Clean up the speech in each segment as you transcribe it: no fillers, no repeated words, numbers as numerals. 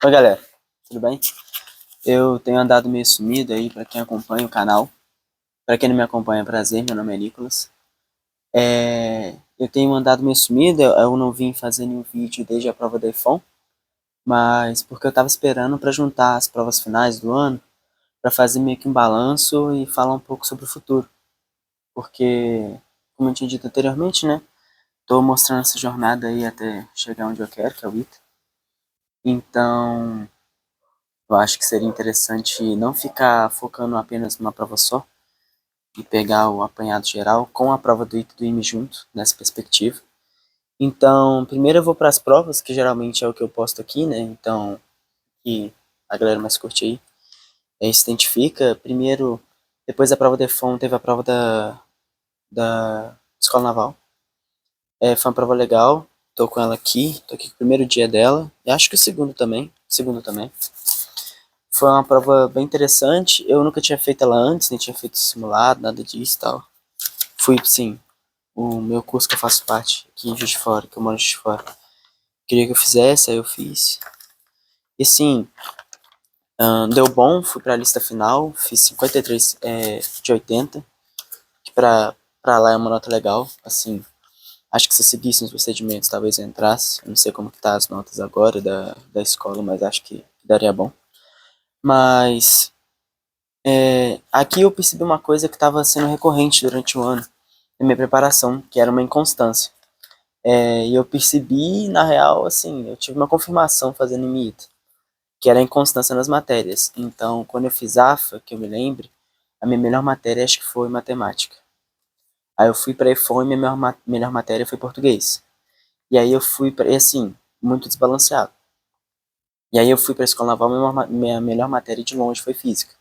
Oi, galera, tudo bem? Eu tenho andado meio sumido aí pra quem acompanha o canal. Pra quem não me acompanha, é prazer, meu nome é Nicolas. Eu tenho andado meio sumido, eu não vim fazer nenhum vídeo desde a prova da iPhone, mas porque eu tava esperando pra juntar as provas finais do ano, pra fazer meio que um balanço e falar um pouco sobre o futuro. Porque, como eu tinha dito anteriormente, né, tô mostrando essa jornada aí até chegar onde eu quero, que é o ITA. Então, eu acho que seria interessante não ficar focando apenas numa prova só e pegar o apanhado geral com a prova do ITA e do IME junto, nessa perspectiva. Então, primeiro eu vou para as provas, que geralmente é o que eu posto aqui, né? Então, que a galera mais curte aí, se identifica. Primeiro, depois da prova da EFON, teve a prova da Escola Naval. Foi uma prova legal, tô com ela aqui, tô aqui com o primeiro dia dela, e acho que o segundo também. Foi uma prova bem interessante. Eu nunca tinha feito ela antes, nem tinha feito simulado, nada disso e tal. Fui, sim, o meu curso que eu faço parte aqui em Juiz de Fora, que eu moro em Juiz de Fora. Queria que eu fizesse, aí eu fiz. E sim, deu bom, fui pra lista final, fiz 53 de 80, que pra lá é uma nota legal, assim. Acho que se seguisse nos procedimentos talvez eu entrasse. Eu não sei como que tá as notas agora da escola, mas acho que daria bom. Mas aqui eu percebi uma coisa que estava sendo recorrente durante o ano, na minha preparação, que era uma inconstância. E eu percebi, na real, assim, eu tive uma confirmação fazendo MIT, que era a inconstância nas matérias. Então, quando eu fiz AFA, que eu me lembre, a minha melhor matéria acho que foi matemática. Aí eu fui para EFON e minha melhor matéria foi português. E aí eu fui para, e assim, muito desbalanceado. E aí eu fui para a escola naval, minha melhor matéria de longe foi física.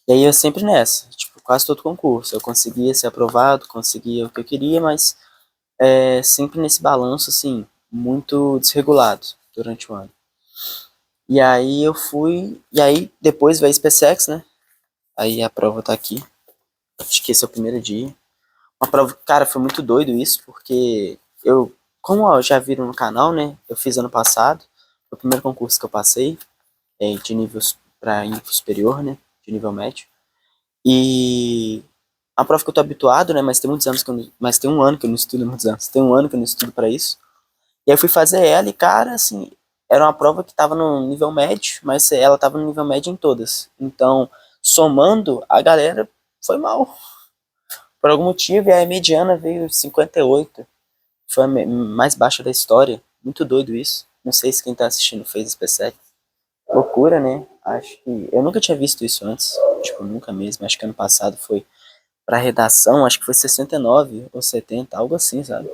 E aí eu sempre nessa, tipo, quase todo concurso. Eu conseguia ser aprovado, conseguia o que eu queria, mas sempre nesse balanço, assim, muito desregulado durante o ano. E aí eu fui, e aí depois veio a SpaceX, né? Aí a prova tá aqui. Acho que esse é o primeiro dia. Uma prova, cara, foi muito doido isso, porque como ó, já viram no canal, né? Eu fiz ano passado, foi o primeiro concurso que eu passei, de nível para nível superior, né? De nível médio. E a prova que eu tô habituado, né? Mas tem muitos anos que eu não, mas tem um ano que eu não estudo, muitos anos. Tem um ano que eu não estudo para isso. E aí eu fui fazer ela e, cara, assim, era uma prova que tava no nível médio, mas ela tava no nível médio em todas. Então, somando, a galera foi mal. Por algum motivo, e a mediana veio 58. Foi a mais baixa da história. Muito doido isso. Não sei se quem tá assistindo fez esse PC. Loucura, né? Acho que. Eu nunca tinha visto isso antes. Tipo, nunca mesmo. Acho que ano passado foi pra redação, acho que foi 69 ou 70, algo assim, sabe?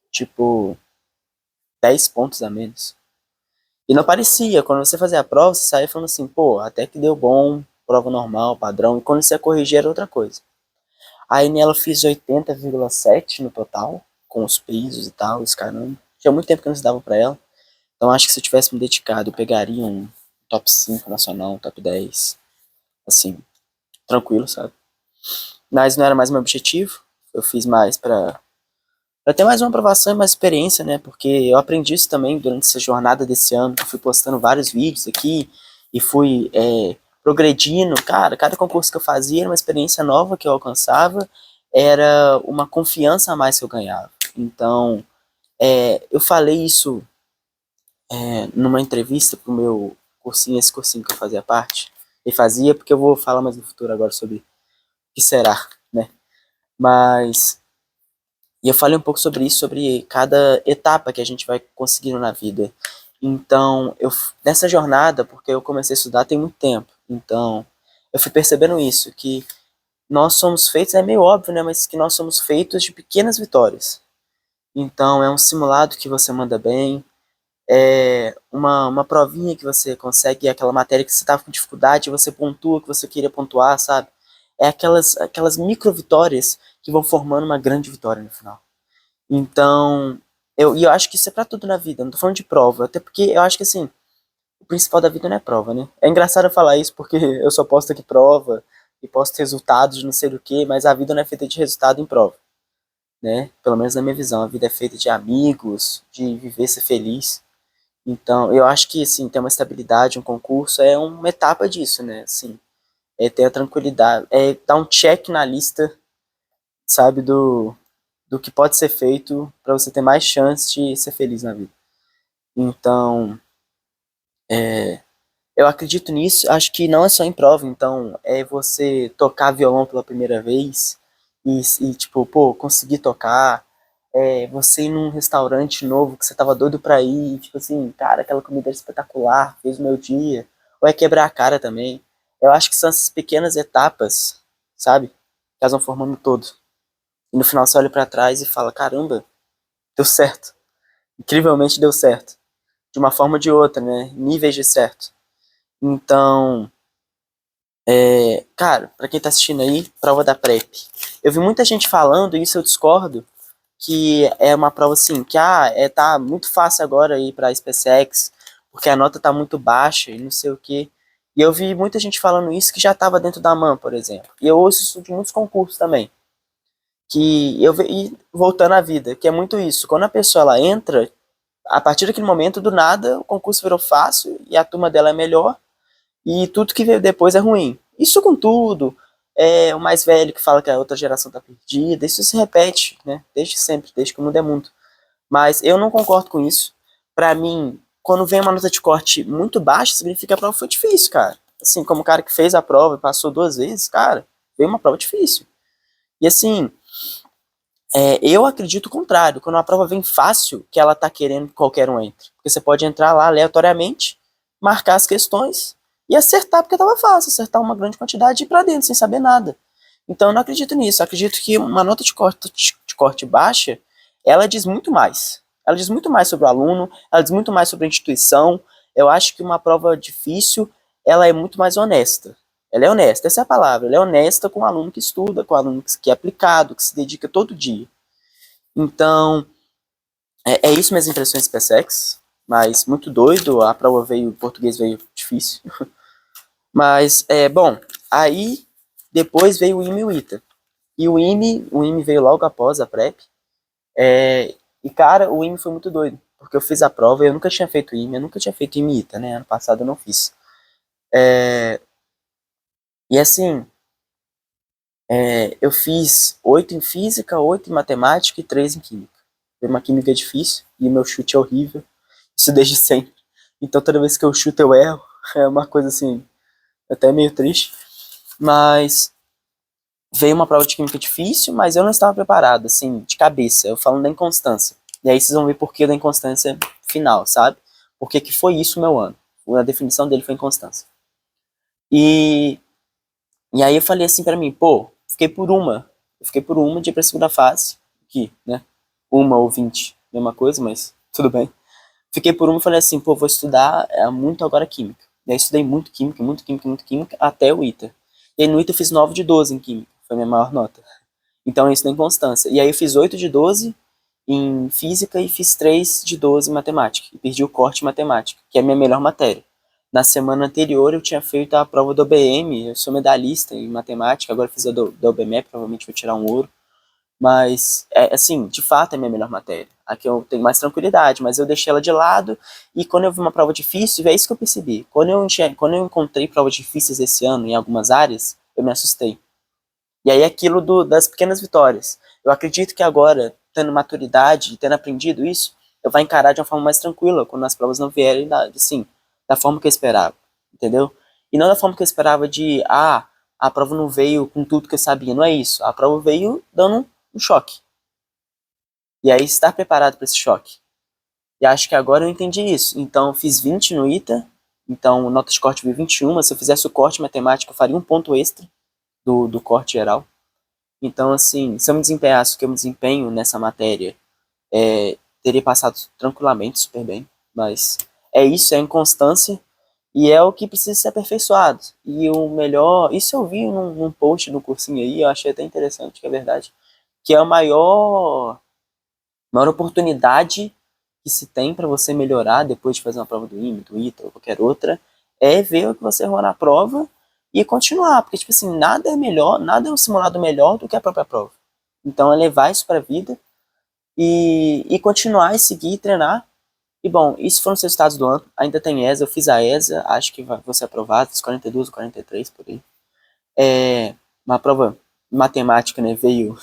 Tipo, 10 pontos a menos. E não parecia, quando você fazia a prova, você saía falando assim, pô, até que deu bom, prova normal, padrão, e quando você ia corrigir era outra coisa. Aí nela eu fiz 80,7 no total, com os pisos e tal, os caramba. Tinha muito tempo que eu não estudava pra ela, então acho que se eu tivesse me dedicado, eu pegaria um top 5 nacional, um top 10, assim, tranquilo, sabe? Mas não era mais meu objetivo, eu fiz mais pra ter mais uma aprovação e mais experiência, né? Porque eu aprendi isso também durante essa jornada desse ano. Eu fui postando vários vídeos aqui e fui progredindo. Cara, cada concurso que eu fazia era uma experiência nova que eu alcançava, era uma confiança a mais que eu ganhava. Então, eu falei isso numa entrevista pro meu cursinho, esse cursinho que eu fazia parte. E fazia, porque eu vou falar mais no futuro agora sobre o que será, né? Mas e eu falei um pouco sobre isso, sobre cada etapa que a gente vai conseguindo na vida. Então, nessa jornada, porque eu comecei a estudar tem muito tempo, então eu fui percebendo isso, que nós somos feitos, é meio óbvio, né, mas que nós somos feitos de pequenas vitórias. Então, é um simulado que você manda bem, é uma provinha que você consegue, é aquela matéria que você estava com dificuldade, você pontua o que você queria pontuar, sabe? É aquelas micro vitórias que vão formando uma grande vitória no final. Então, eu acho que isso é pra tudo na vida, não tô falando de prova, até porque eu acho que assim, o principal da vida não é prova, né? É engraçado eu falar isso porque eu só posto aqui prova e posto resultados de não sei do que, mas a vida não é feita de resultado em prova, né? Pelo menos na minha visão, a vida é feita de amigos, de viver, ser feliz. Então, eu acho que, assim, ter uma estabilidade, um concurso é uma etapa disso, né? Assim, é ter a tranquilidade, é dar um check na lista, sabe, do que pode ser feito para você ter mais chance de ser feliz na vida. Então, eu acredito nisso, acho que não é só em prova, então, é você tocar violão pela primeira vez tipo, pô, conseguir tocar, você ir num restaurante novo que você tava doido pra ir, tipo assim, cara, aquela comida era espetacular, fez o meu dia, ou é quebrar a cara também. Eu acho que são essas pequenas etapas, sabe, que elas vão formando todo. E no final você olha pra trás e fala, caramba, deu certo. Incrivelmente deu certo. De uma forma ou de outra, né? Níveis de certo. Então, cara, pra quem tá assistindo aí, prova da PrEP. Eu vi muita gente falando, e isso eu discordo, que é uma prova assim, que tá muito fácil agora ir pra SpaceX, porque a nota tá muito baixa e não sei o quê. E eu vi muita gente falando isso que já tava dentro da MAN, por exemplo. E eu ouço isso de muitos concursos também. E voltando à vida, que é muito isso. Quando a pessoa ela entra, a partir daquele momento, do nada, o concurso virou fácil e a turma dela é melhor e tudo que veio depois é ruim. Isso com tudo, o mais velho que fala que a outra geração tá perdida, isso se repete, né? Desde sempre, desde que o mundo é mundo. Mas eu não concordo com isso. Pra mim, quando vem uma nota de corte muito baixa, significa que a prova foi difícil, cara. Assim, como o cara que fez a prova e passou 2 vezes, cara, veio uma prova difícil. E assim, eu acredito o contrário. Quando uma prova vem fácil, que ela tá querendo que qualquer um entre. Porque você pode entrar lá aleatoriamente, marcar as questões e acertar porque tava fácil, acertar uma grande quantidade e ir pra dentro sem saber nada. Então eu não acredito nisso. Eu acredito que uma nota de corte baixa, ela diz muito mais. Ela diz muito mais sobre o aluno, ela diz muito mais sobre a instituição. Eu acho que uma prova difícil, ela é muito mais honesta. Ela é honesta, essa é a palavra. Ela é honesta com o aluno que estuda, com o aluno que é aplicado, que se dedica todo dia. Então, é isso minhas impressões do PSEX, mas muito doido, a prova veio, o português veio difícil. Mas, bom, aí depois veio o IME e o ITA. E o IME veio logo após a PrEP. E, cara, o IME foi muito doido, porque eu fiz a prova, eu nunca tinha feito IME, eu nunca tinha feito IME e ITA, né? Ano passado eu não fiz. E assim, eu fiz 8 em física, 8 em matemática e 3 em química. Foi uma química difícil e meu chute é horrível. Isso desde sempre. Então toda vez que eu chuto eu erro. É uma coisa assim, até meio triste. Mas veio uma prova de química difícil, mas eu não estava preparado, assim, de cabeça. Eu falando da inconstância. E aí vocês vão ver por que da inconstância final, sabe? Porque que foi isso o meu ano. A definição dele foi inconstância. E, e aí eu falei assim pra mim, pô, fiquei por uma. Eu fiquei por uma de ir pra segunda fase. Que, né? Uma ou 20, mesma coisa, mas tudo bem. Fiquei por uma e falei assim, pô, vou estudar muito agora química. E aí estudei muito química, muito química, muito química, até o ITA. E aí no ITA eu fiz 9 de 12 em química, foi a minha maior nota. Então isso tem constância. E aí eu fiz 8 de 12 em física e fiz 3 de 12 em matemática. E perdi o corte em matemática, que é a minha melhor matéria. Na semana anterior eu tinha feito a prova do OBM, eu sou medalhista em matemática, agora fiz a do OBME, provavelmente vou tirar um ouro. Mas, assim, de fato é a minha melhor matéria. Aqui eu tenho mais tranquilidade, mas eu deixei ela de lado. E quando eu vi uma prova difícil, é isso que eu percebi. Quando eu encontrei provas difíceis esse ano em algumas áreas, eu me assustei. E aí aquilo das pequenas vitórias. Eu acredito que agora, tendo maturidade, tendo aprendido isso, eu vou encarar de uma forma mais tranquila, quando as provas não vierem, assim, da forma que eu esperava. Entendeu? E não da forma que eu esperava a prova não veio com tudo que eu sabia. Não é isso. A prova veio dando um choque. E aí estar preparado para esse choque. E acho que agora eu entendi isso. Então eu fiz 20 no ITA, então nota de corte veio 21. Se eu fizesse o corte matemático, eu faria um ponto extra do corte geral. Então, assim, se eu me desempenhasse o que eu me desempenho nessa matéria, teria passado tranquilamente, super bem. Mas é isso, é inconstância e é o que precisa ser aperfeiçoado. E o melhor, isso eu vi num post no cursinho aí, eu achei até interessante, que é verdade, que é a maior oportunidade que se tem para você melhorar depois de fazer uma prova do IME, do ITA ou qualquer outra, é ver o que você errou na prova e continuar, porque, tipo assim, nada é melhor, nada é um simulado melhor do que a própria prova. Então, é levar isso para a vida e continuar e seguir e treinar E bom, isso foram os resultados do ano. Ainda tem ESA, eu fiz a ESA, acho que vou ser aprovado, fiz 42 ou 43 por aí. É uma prova matemática, né? Veio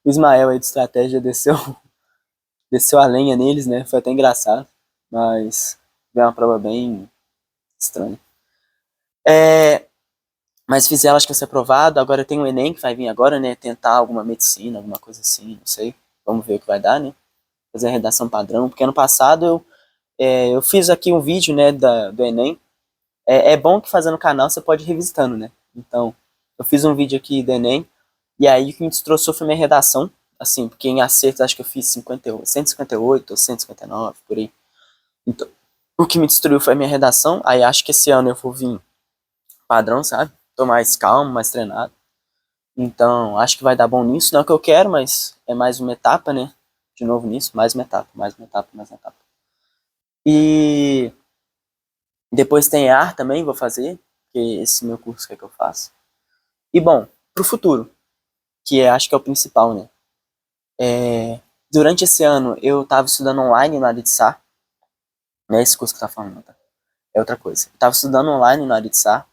o Ismael aí de estratégia, desceu a lenha neles, né? Foi até engraçado, mas veio uma prova bem estranha. É, mas fiz ela, acho que vai ser aprovado. Agora tem o Enem que vai vir agora, né? Tentar alguma medicina, alguma coisa assim, não sei. Vamos ver o que vai dar, né? Fazer a redação padrão, porque ano passado eu fiz aqui um vídeo, né, do Enem. É bom que fazendo canal você pode ir revisitando, né? Então, eu fiz um vídeo aqui do Enem, e aí o que me destroçou foi minha redação, assim, porque em acertos acho que eu fiz 158 ou 159, por aí. Então, o que me destruiu foi a minha redação, aí acho que esse ano eu vou vir padrão, sabe? Tô mais calmo, mais treinado. Então, acho que vai dar bom nisso. Não é o que eu quero, mas é mais uma etapa, né? De novo nisso, mais uma etapa, mais uma etapa, mais uma etapa. E depois tem EAR também, vou fazer, que esse meu curso que é que eu faço. E bom, pro futuro, que acho que é o principal, né? Durante esse ano eu tava estudando online na Aritsá, não é esse curso que tá falando, tá? É outra coisa. Eu tava estudando online na Aritsá,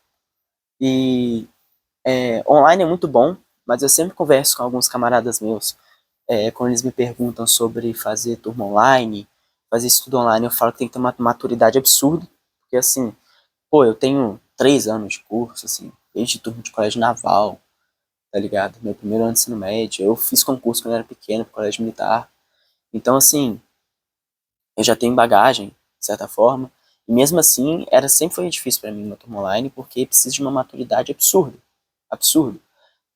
e online é muito bom, mas eu sempre converso com alguns camaradas meus, quando eles me perguntam sobre fazer turma online, fazer estudo online, eu falo que tem que ter uma maturidade absurda, porque assim, pô, eu tenho 3 anos de curso, assim, desde turma de colégio naval, tá ligado? Meu primeiro ano de ensino médio, eu fiz concurso quando eu era pequeno, pro colégio militar, então assim, eu já tenho bagagem, de certa forma, e mesmo assim, sempre foi difícil para mim uma turma online, porque precisa de uma maturidade absurda, absurda.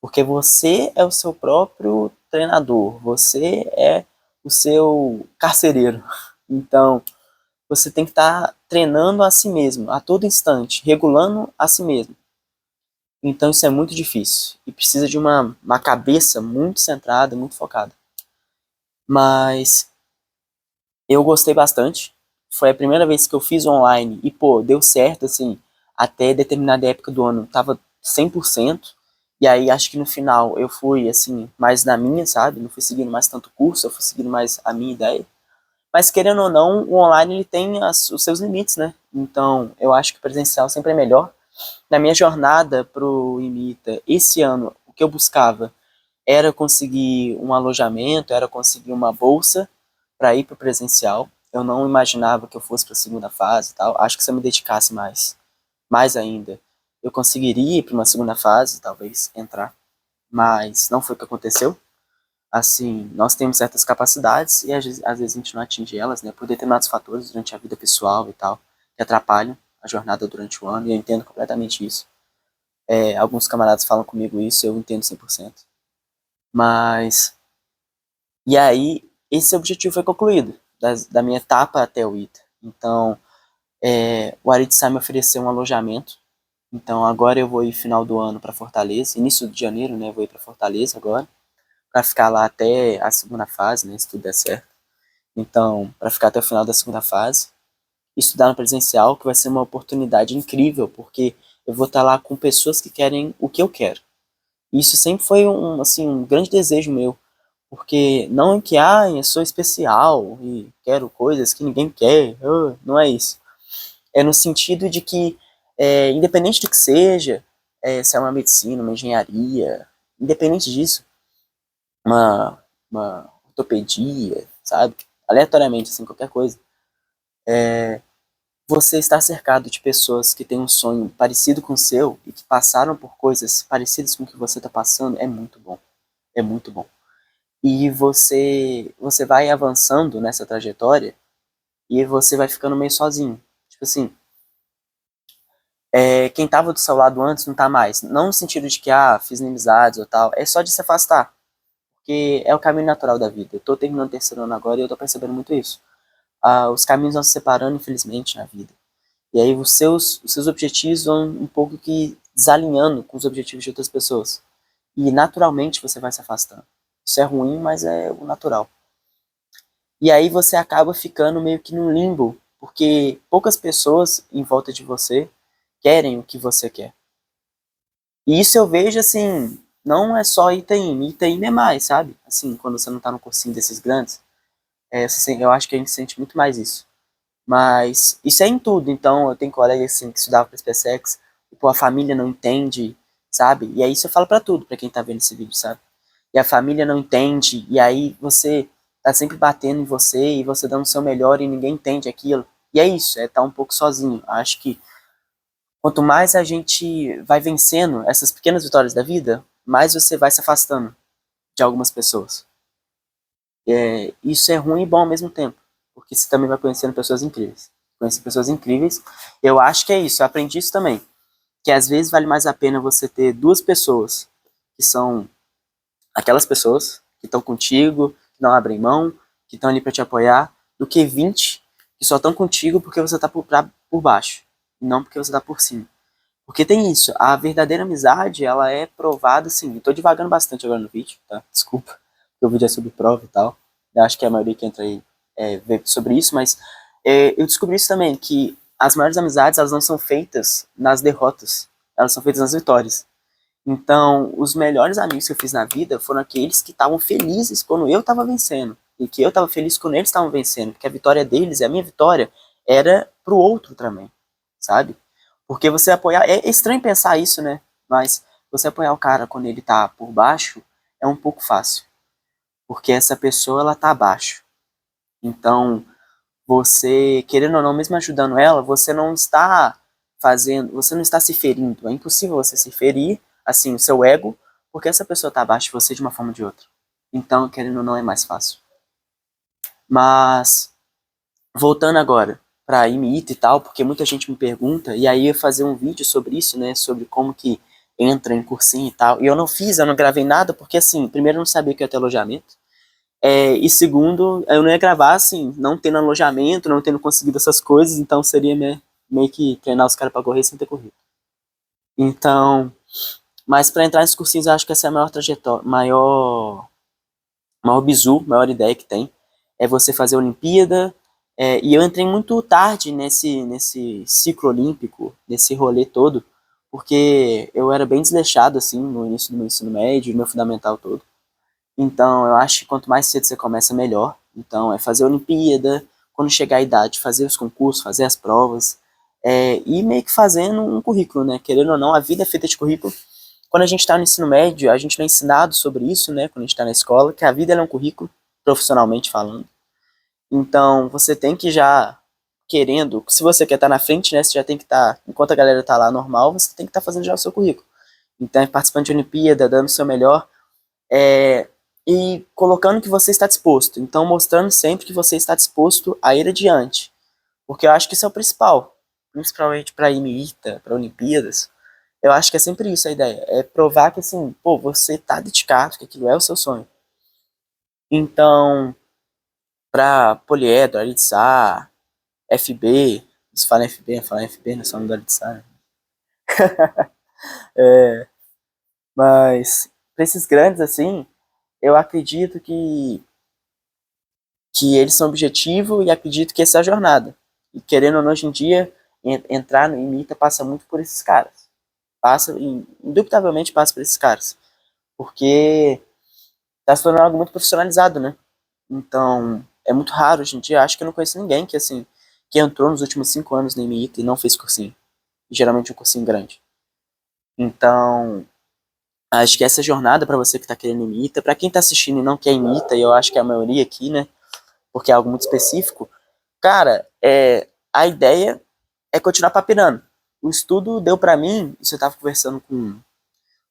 Porque você é o seu próprio treinador, você é o seu carcereiro. Então, você tem que estar treinando a si mesmo, a todo instante, regulando a si mesmo. Então, isso é muito difícil e precisa de uma cabeça muito centrada, muito focada. Mas eu gostei bastante. Foi a primeira vez que eu fiz online e, pô, deu certo, assim, até determinada época do ano tava 100%. E aí acho que no final eu fui, assim, mais na minha, sabe? Não fui seguindo mais tanto curso, eu fui seguindo mais a minha ideia. Mas querendo ou não, o online ele tem os seus limites, né? Então eu acho que o presencial sempre é melhor. Na minha jornada pro Imita, esse ano, o que eu buscava era conseguir um alojamento, era conseguir uma bolsa para ir para o presencial. Eu não imaginava que eu fosse para a segunda fase e tal. Acho que se eu me dedicasse mais ainda, eu conseguiria ir para uma segunda fase, talvez entrar. Mas não foi o que aconteceu. Assim, nós temos certas capacidades e às vezes a gente não atinge elas, né, por determinados fatores durante a vida pessoal e tal, que atrapalham a jornada durante o ano, e eu entendo completamente isso. Alguns camaradas falam comigo isso, eu entendo 100%. Mas e aí, esse objetivo foi concluído, da minha etapa até o ITA. Então, o Aritz me ofereceu um alojamento. Então, agora eu vou ir final do ano para Fortaleza, início de janeiro, né? Eu vou ir para Fortaleza agora, para ficar lá até a segunda fase, né? Se tudo der certo. Então, para ficar até o final da segunda fase, estudar no presencial, que vai ser uma oportunidade incrível, porque eu vou estar lá com pessoas que querem o que eu quero. E isso sempre foi assim, um grande desejo meu, porque não é que, eu sou especial e quero coisas que ninguém quer, não é isso. É no sentido de que, independente do que seja, se é uma medicina, uma engenharia, independente disso, uma ortopedia, sabe? Aleatoriamente, assim, qualquer coisa. Você estar cercado de pessoas que têm um sonho parecido com o seu e que passaram por coisas parecidas com o que você está passando é muito bom. É muito bom. E você vai avançando nessa trajetória e você vai ficando meio sozinho. Tipo assim, quem tava do seu lado antes não tá mais. Não no sentido de que, fiz inimizades ou tal. É só de se afastar. Porque é o caminho natural da vida. Eu tô terminando o terceiro ano agora e eu tô percebendo muito isso. Os caminhos vão se separando, infelizmente, na vida. E aí os seus objetivos vão um pouco que desalinhando com os objetivos de outras pessoas. E naturalmente você vai se afastando. Isso é ruim, mas é o natural. E aí você acaba ficando meio que num limbo, porque poucas pessoas em volta de você querem o que você quer. E isso eu vejo assim, não é só Itaim, Itaim é mais, sabe? Assim, quando você não tá no cursinho desses grandes, eu acho que a gente sente muito mais isso. Mas isso é em tudo. Então, eu tenho colegas assim que estudavam para SpaceX, e pô, a família não entende, sabe? E aí isso eu falo para tudo, para quem tá vendo esse vídeo, sabe? E a família não entende, e aí você tá sempre batendo em você, e você dando o seu melhor e ninguém entende aquilo. E é isso, é estar um pouco sozinho. Acho que quanto mais a gente vai vencendo essas pequenas vitórias da vida, mais você vai se afastando de algumas pessoas. Isso é ruim e bom ao mesmo tempo, porque você também vai conhecendo pessoas incríveis. Conhecer pessoas incríveis, eu acho que é isso, eu aprendi isso também, que às vezes vale mais a pena você ter duas pessoas, que são aquelas pessoas que estão contigo, que não abrem mão, que estão ali para te apoiar, do que 20 que só estão contigo porque você tá por baixo, não porque você tá por cima. Porque tem isso, a verdadeira amizade, ela é provada, assim, eu tô divagando bastante agora no vídeo, tá? Desculpa, porque o vídeo é sobre prova e tal. Eu acho que a maioria que entra aí vê sobre isso, mas eu descobri isso também, que as maiores amizades, elas não são feitas nas derrotas, elas são feitas nas vitórias. Então, os melhores amigos que eu fiz na vida foram aqueles que estavam felizes quando eu estava vencendo, e que eu estava feliz quando eles estavam vencendo, porque a vitória deles e a minha vitória era pro outro também, sabe? Porque você apoiar. É estranho pensar isso, né? Mas você apoiar o cara quando ele tá por baixo é um pouco fácil. Porque essa pessoa, ela tá abaixo. Então, você, querendo ou não, mesmo ajudando ela, você não está fazendo. Você não está se ferindo. É impossível você se ferir, assim, o seu ego, porque essa pessoa tá abaixo de você de uma forma ou de outra. Então, querendo ou não, é mais fácil. Mas, voltando agora para Imita e tal, porque muita gente me pergunta, e aí eu ia fazer um vídeo sobre isso, né, sobre como que entra em cursinho e tal, e eu não fiz, eu não gravei nada, porque assim, primeiro eu não sabia que ia ter alojamento, e segundo, eu não ia gravar, assim, não tendo alojamento, não tendo conseguido essas coisas, então seria meio que treinar os caras pra correr sem ter corrido. Então, mas para entrar nesses cursinhos, eu acho que essa é a maior trajetória, maior bizu, maior ideia que tem, é você fazer a Olimpíada, e eu entrei muito tarde nesse ciclo olímpico, nesse rolê todo, porque eu era bem desleixado, assim, no início do meu ensino médio, no meu fundamental todo. Então, eu acho que quanto mais cedo você começa, melhor. Então, é fazer a Olimpíada, quando chegar a idade, fazer os concursos, fazer as provas, e meio que fazendo um currículo, né? Querendo ou não, a vida é feita de currículo. Quando a gente está no ensino médio, a gente não é ensinado sobre isso, né? Quando a gente está na escola, que a vida é um currículo, profissionalmente falando. Então, você tem que já, querendo, se você quer estar na frente, né? Você já tem que estar, enquanto a galera está lá normal, você tem que estar fazendo já o seu currículo. Então, é participando de Olimpíada, dando o seu melhor, é, e colocando que você está disposto. Então, mostrando sempre que você está disposto a ir adiante. Porque eu acho que isso é o principal. Principalmente para IMITA, para Olimpíadas. Eu acho que é sempre isso a ideia. É provar que, assim, pô, você está dedicado, que aquilo é o seu sonho. Então, para Poliedro, Aritsá, FB, se fala FB, fala FB, não é só no do Aritsá, né? Mas, para esses grandes, assim, eu acredito que eles são objetivo e acredito que essa é a jornada. E querendo ou não, hoje em dia, entrar no IMITA passa muito por esses caras. Passa, indubitavelmente passa por esses caras. Porque tá se tornando algo muito profissionalizado, né? Então, é muito raro hoje em dia. Acho que eu não conheço ninguém que, assim, que entrou nos últimos 5 anos no IMITA e não fez cursinho. Geralmente um cursinho grande. Então, acho que essa jornada para você que tá querendo IMITA, para quem tá assistindo e não quer IMITA, e eu acho que é a maioria aqui, né? Porque é algo muito específico, cara, a ideia é continuar papinando. O estudo deu para mim, isso eu tava conversando com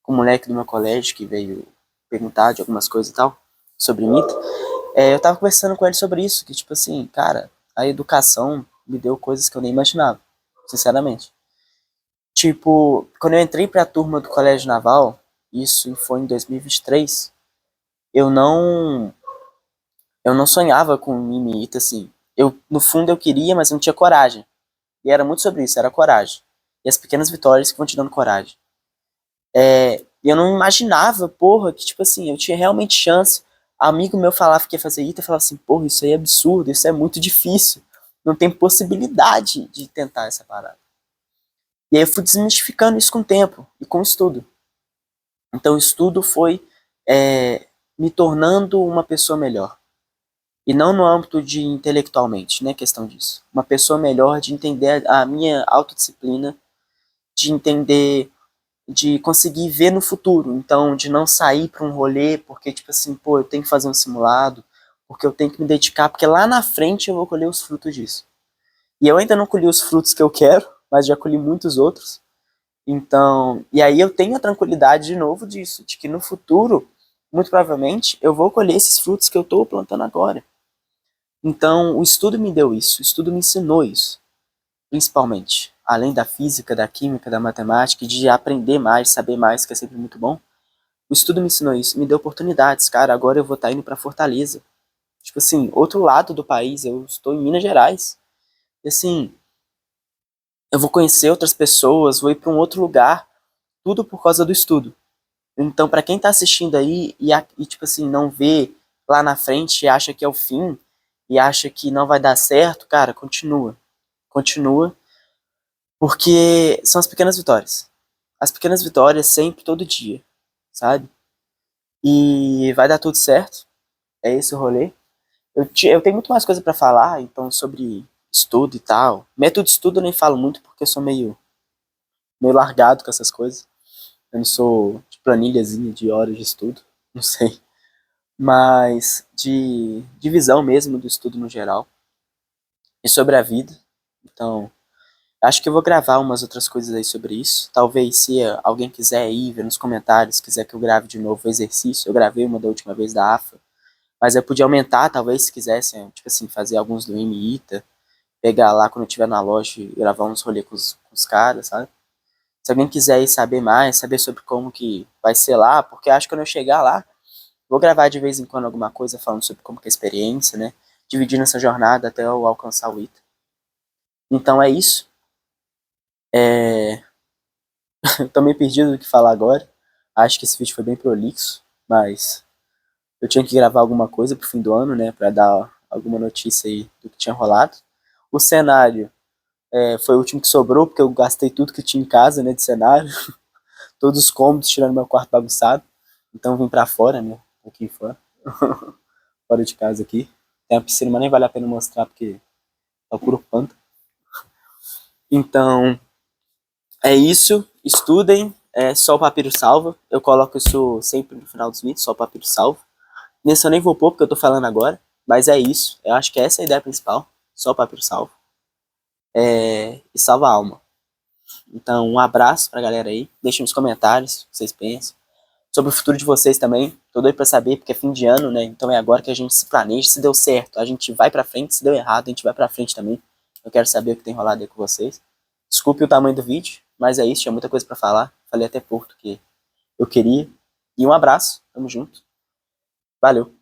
um moleque do meu colégio que veio perguntar de algumas coisas e tal, sobre mito. Eu tava conversando com ele sobre isso, que tipo assim, cara, a educação me deu coisas que eu nem imaginava, sinceramente. Tipo, quando eu entrei pra turma do Colégio Naval, isso foi em 2023, eu não eu não sonhava com mimita, assim. No fundo eu queria, mas eu não tinha coragem. E era muito sobre isso, era coragem. E as pequenas vitórias que vão te dando coragem. E eu não imaginava, porra, que tipo assim, eu tinha realmente chance. Amigo meu falava que ia fazer ITA, eu falava assim, porra, isso aí é absurdo, isso é muito difícil. Não tem possibilidade de tentar essa parada. E aí eu fui desmistificando isso com o tempo e com o estudo. Então o estudo foi me tornando uma pessoa melhor. E não no âmbito de intelectualmente, não é questão disso. Uma pessoa melhor de entender a minha autodisciplina, de entender, de conseguir ver no futuro. Então, de não sair para um rolê porque, tipo assim, pô, eu tenho que fazer um simulado, porque eu tenho que me dedicar, porque lá na frente eu vou colher os frutos disso. E eu ainda não colhi os frutos que eu quero, mas já colhi muitos outros. Então, e aí eu tenho a tranquilidade de novo disso, de que no futuro, muito provavelmente, eu vou colher esses frutos que eu estou plantando agora. Então, o estudo me deu isso, o estudo me ensinou isso, principalmente. Além da física, da química, da matemática, de aprender mais, saber mais, que é sempre muito bom. O estudo me ensinou isso, me deu oportunidades, cara. Agora eu vou estar indo para Fortaleza. Tipo assim, outro lado do país, eu estou em Minas Gerais. E assim, eu vou conhecer outras pessoas, vou ir para um outro lugar, tudo por causa do estudo. Então, para quem tá assistindo aí e, tipo assim, não vê lá na frente e acha que é o fim, e acha que não vai dar certo, cara, continua. Continua, porque são as pequenas vitórias. As pequenas vitórias sempre, todo dia, sabe? E vai dar tudo certo. É esse o rolê. Eu tenho muito mais coisa pra falar, então, sobre estudo e tal. Método de estudo eu nem falo muito porque eu sou meio largado com essas coisas. Eu não sou de planilhazinha de horas de estudo, não sei. Mas de visão mesmo do estudo no geral. E sobre a vida. Então, acho que eu vou gravar umas outras coisas aí sobre isso. Talvez se alguém quiser ir ver nos comentários, quiser que eu grave de novo o exercício. Eu gravei uma da última vez da AFA. Mas eu podia aumentar, talvez, se quisessem, tipo assim, fazer alguns do MITA, pegar lá quando eu estiver na loja e gravar uns rolês com os caras, sabe? Se alguém quiser ir saber mais, saber sobre como que vai ser lá, porque acho que quando eu chegar lá, vou gravar de vez em quando alguma coisa falando sobre como que é a experiência, né? Dividindo essa jornada até eu alcançar o ITA. Então é isso. É... Tô meio perdido do que falar agora. Acho que esse vídeo foi bem prolixo, mas eu tinha que gravar alguma coisa pro fim do ano, né? Pra dar alguma notícia aí do que tinha rolado. O cenário foi o último que sobrou, porque eu gastei tudo que tinha em casa, né? De cenário. Todos os cômodos, tirando meu quarto bagunçado. Então eu vim pra fora, né? Aqui fora. Fora de casa aqui. Tem a piscina, mas nem vale a pena mostrar, porque tá puro pano. Então, é isso. Estudem. Só o papiro salva. Eu coloco isso sempre no final dos vídeos, só o papiro salva. Nesse eu nem vou pôr, porque eu tô falando agora. Mas é isso. Eu acho que essa é a ideia principal. Só o papiro salva. E salva a alma. Então, um abraço pra galera aí. Deixem nos comentários o que vocês pensam. Sobre o futuro de vocês também. Tô doido pra saber, porque é fim de ano, né? Então é agora que a gente se planeja. Se deu certo, a gente vai pra frente. Se deu errado, a gente vai pra frente também. Eu quero saber o que tem rolado aí com vocês. Desculpe o tamanho do vídeo, mas é isso. Tinha muita coisa pra falar. Falei até pouco do que eu queria. E um abraço. Tamo junto. Valeu.